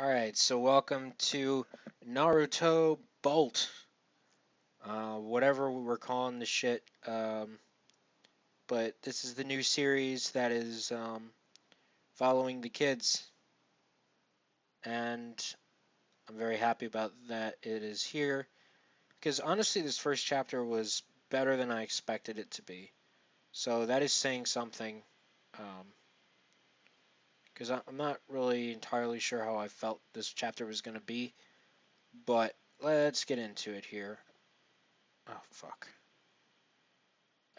Alright, so welcome to Naruto Bolt. Whatever we're calling the shit. But this is the new series that is following the kids. And I'm very happy about that it is here. Because honestly, this first chapter was better than I expected it to be. So that is saying something. Because I'm not really entirely sure how I felt this chapter was going to be. But let's get into it here. Oh, fuck.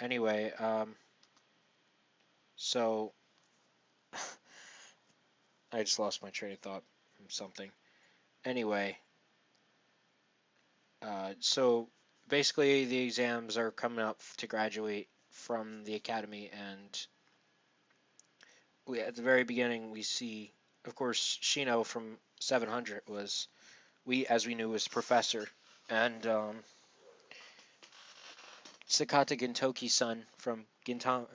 Anyway, so I just lost my train of thought from something. Anyway, so basically the exams are coming up to graduate from the academy, and at the very beginning we see, of course, Shino from 700 was as we knew was professor, and Sakata Gintoki's son from Gintama.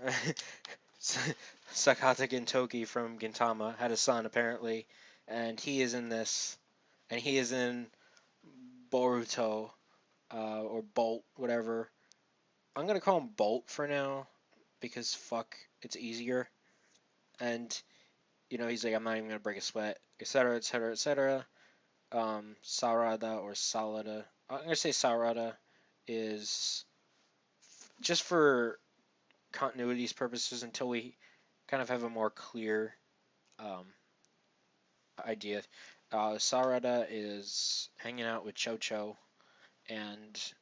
Sakata Gintoki from Gintama had a son apparently, and he is in this, and he is in Boruto, or Bolt, whatever. I'm gonna call him Bolt for now because fuck, it's easier. And he's like, I'm not even gonna break a sweat, etc., etc., etc. Sarada or Salada. I'm gonna say Sarada is just for continuity's purposes until we kind of have a more clear um, idea. Sarada is hanging out with Chocho, and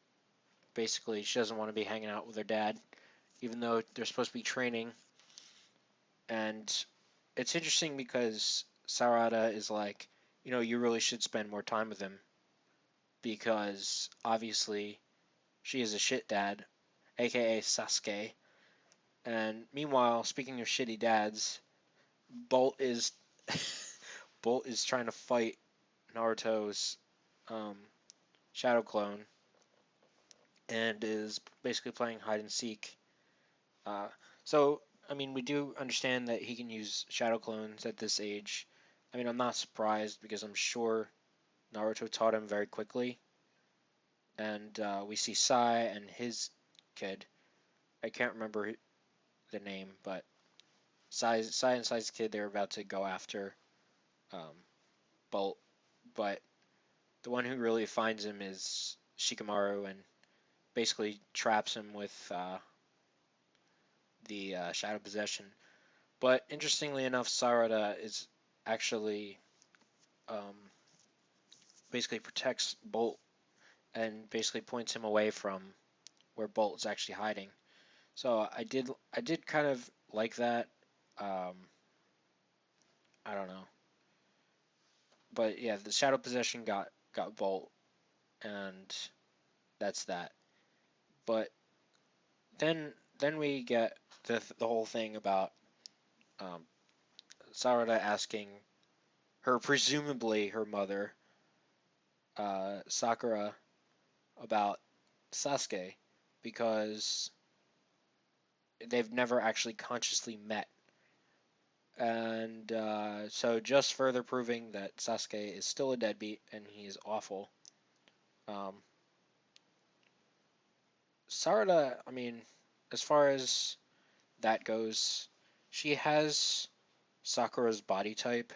basically she doesn't want to be hanging out with her dad, even though they're supposed to be training. And it's interesting because Sarada is like, you really should spend more time with him because obviously she is a shit dad, aka Sasuke. And meanwhile, speaking of shitty dads, Bolt is Bolt is trying to fight Naruto's um, shadow clone and is basically playing hide and seek. Uh, so, I mean, we do understand that he can use shadow clones at this age. I mean, I'm not surprised because I'm sure Naruto taught him very quickly. And we see Sai and his kid. I can't remember the name, but Sai and Sai's kid, they're about to go after um, Bolt. But the one who really finds him is Shikamaru and basically traps him with the Shadow Possession. But interestingly enough, Sarada is actually um, basically protects Bolt and basically points him away from where Bolt is actually hiding. So I did kind of like that. Um, I don't know, but yeah, the Shadow Possession got Bolt, and that's that. But then we get the whole thing about um, Sarada asking her, presumably her mother, Sakura, about Sasuke because they've never actually consciously met. And so just further proving that Sasuke is still a deadbeat and he is awful. Um, Sarada, I mean, as far as that goes, she has Sakura's body type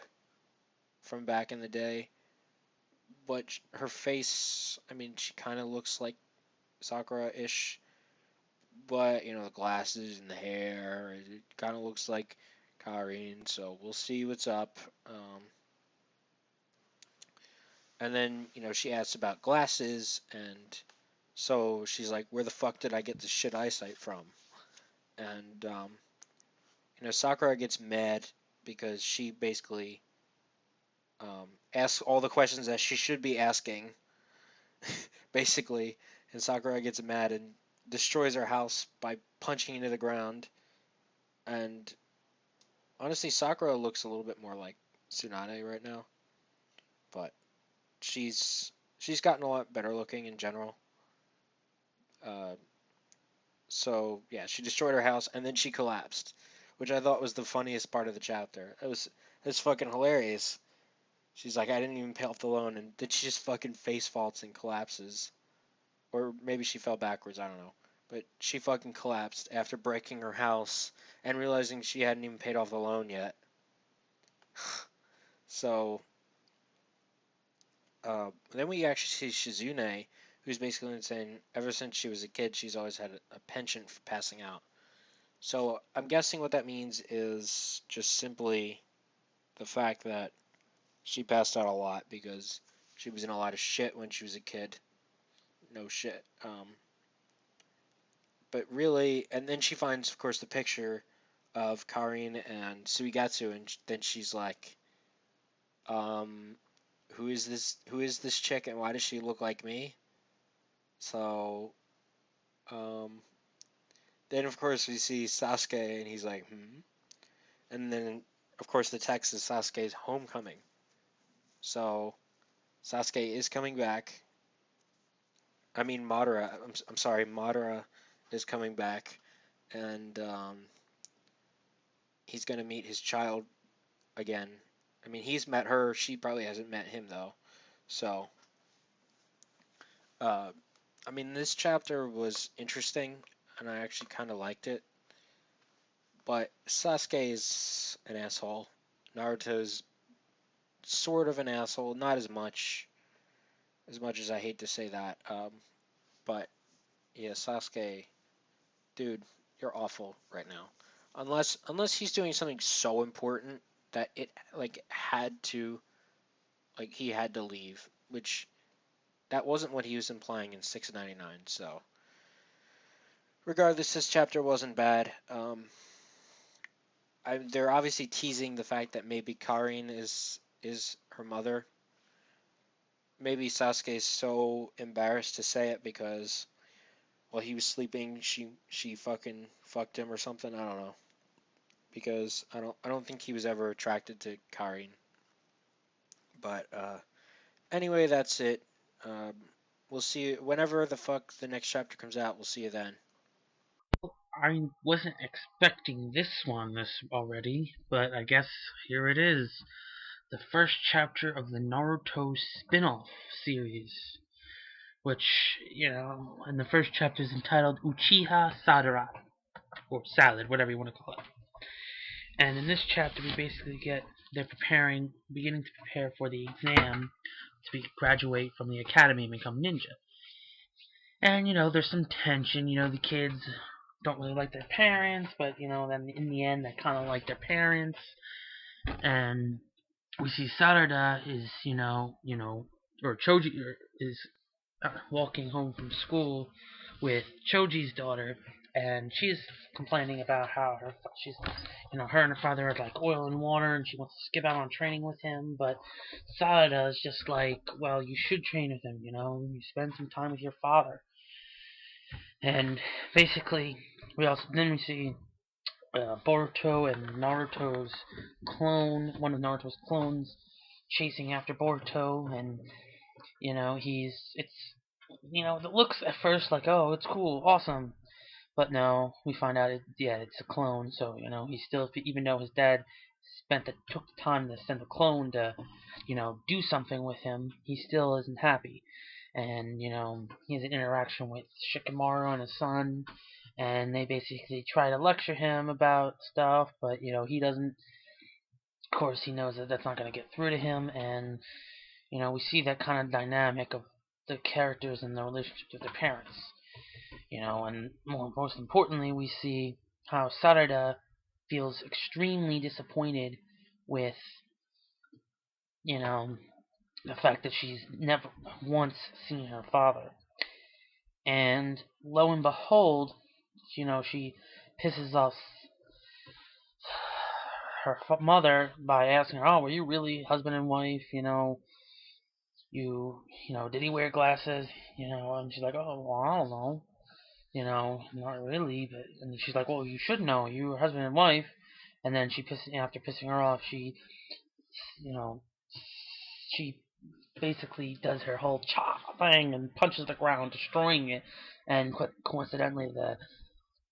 from back in the day, but her face, I mean, she kind of looks like Sakura-ish, but the glasses and the hair, it kind of looks like Karin, so we'll see what's up. And then, she asks about glasses, and so she's like, where the fuck did I get this shit eyesight from? And, Sakura gets mad because she basically asks all the questions that she should be asking, basically, and Sakura gets mad and destroys her house by punching into the ground. And honestly, Sakura looks a little bit more like Tsunade right now, but she's gotten a lot better looking in general. Uh, so yeah, she destroyed her house and then she collapsed, which I thought was the funniest part of the chapter. It was fucking hilarious. She's like, I didn't even pay off the loan, and then she just fucking face faults and collapses. Or maybe she fell backwards, I don't know. But she fucking collapsed after breaking her house and realizing she hadn't even paid off the loan yet. So, then we actually see Shizune, who's basically saying ever since she was a kid, she's always had a penchant for passing out. So I'm guessing what that means is just simply the fact that she passed out a lot because she was in a lot of shit when she was a kid. No shit. But really, and then she finds, of course, the picture of Karin and Suigatsu, and then she's like, um, "Who is this? Who is this chick, and why does she look like me?" So, um, then of course we see Sasuke, and he's like, "Hmm." And then, of course, the text is Sasuke's homecoming. So Sasuke is coming back. I mean, Madara. I'm sorry, Madara is coming back, and he's gonna meet his child again. I mean, he's met her. She probably hasn't met him though. So, uh, I mean, this chapter was interesting, and I actually kind of liked it. But Sasuke is an asshole. Naruto's sort of an asshole, not as much as I hate to say that. But yeah, Sasuke, dude, you're awful right now. Unless he's doing something so important that it like had to like he had to leave, which that wasn't what he was implying in 699. So regardless, this chapter wasn't bad. They're obviously teasing the fact that maybe Karin is her mother. Maybe Sasuke's so embarrassed to say it because while he was sleeping, she fucking fucked him or something. I don't know because I don't think he was ever attracted to Karin. But anyway, that's it. Um, we'll see you whenever the fuck the next chapter comes out. We'll see you then. I wasn't expecting this one this already, but I guess here it is. The first chapter of the Naruto spin-off series, which, and the first chapter is entitled Uchiha Sadara, or Salad, whatever you want to call it. And in this chapter, we basically get they're beginning to prepare for the exam graduate from the academy and become ninja. And there's some tension. The kids don't really like their parents, but then in the end, they kind of like their parents. And we see Sarada is, or Choji is walking home from school with Choji's daughter, and she's complaining about how her and her father are like oil and water, and she wants to skip out on training with him. But Sarada is just like, well, you should train with him. You spend some time with your father. And basically, we see Boruto and Naruto's one of Naruto's clones, chasing after Boruto, and it looks at first like, oh, it's cool, awesome, but no, we find out it's a clone. So he still, even though his dad took the time to send the clone to do something with him, he still isn't happy. And he has an interaction with Shikamaru and his son, and they basically try to lecture him about stuff, but he doesn't. Of course, he knows that that's not going to get through to him, and we see that kind of dynamic of the characters and their relationship with their parents. And most importantly, we see how Sarada feels extremely disappointed with, you know, the fact that she's never once seen her father. And lo and behold, she pisses off her mother by asking her, "Oh, were you really husband and wife? Did he wear glasses? And she's like, "Oh, well, I don't know. Not really." But and she's like, "Well, you should know. You were husband and wife." And then after pissing her off, you know, she basically does her whole cha thing and punches the ground, destroying it, and coincidentally the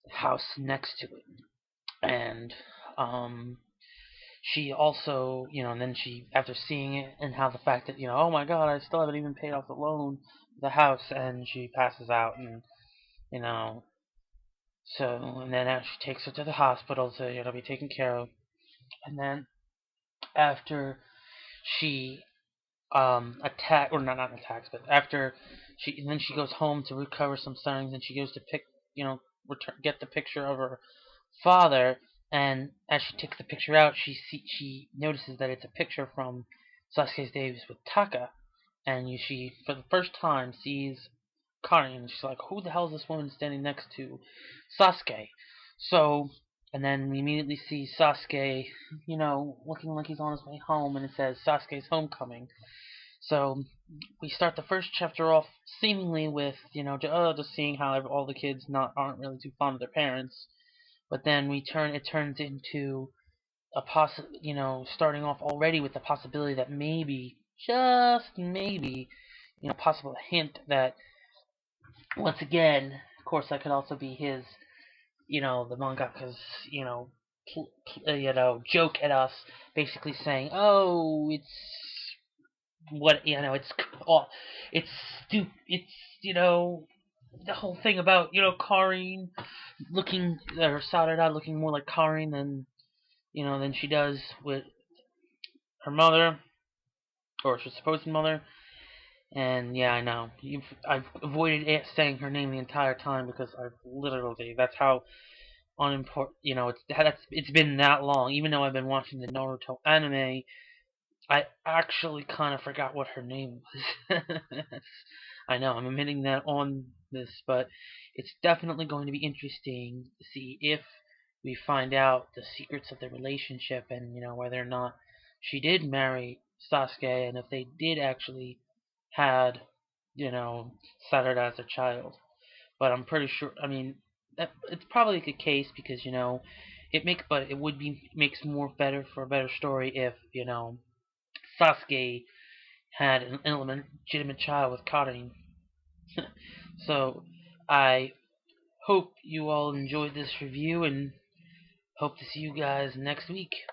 house next to it. And she also, and then she, after seeing it and how the fact that, oh my god, I still haven't even paid off the loan, the house, and she passes out, and, you know, so, and then she takes her to the hospital to, be taken care of. And then after she attack or not attacks, but after she and then she goes home to recover some things, and she goes to pick, get the picture of her father. And as she takes the picture out, she notices that it's a picture from Sasuke's days with Taka, and she for the first time sees Karin, and she's like, "Who the hell is this woman standing next to Sasuke?" So, and then we immediately see Sasuke, looking like he's on his way home, and it says Sasuke's homecoming. So we start the first chapter off seemingly with, just seeing how all the kids not aren't really too fond of their parents, but then it turns into starting off already with the possibility that maybe, just maybe, possible hint that once again, of course, that could also be his, the mangaka's, joke at us, basically saying, "Oh, it's what oh, it's stupid. It's the whole thing about Karin looking or Sarada looking more like Karin than she does with her mother or her supposed mother." And yeah, I know I've avoided saying her name the entire time because I've literally that's how unimportant. It's been that long. Even though I've been watching the Naruto anime, I actually kind of forgot what her name was. I know I'm admitting that on this, but it's definitely going to be interesting to see if we find out the secrets of the relationship, and whether or not she did marry Sasuke, and if they did actually had Sarada as a child. But I'm pretty sure. I mean, it's probably the case because but it would be makes more better for a better story if Sasuke had an illegitimate child with Karin. So I hope you all enjoyed this review and hope to see you guys next week.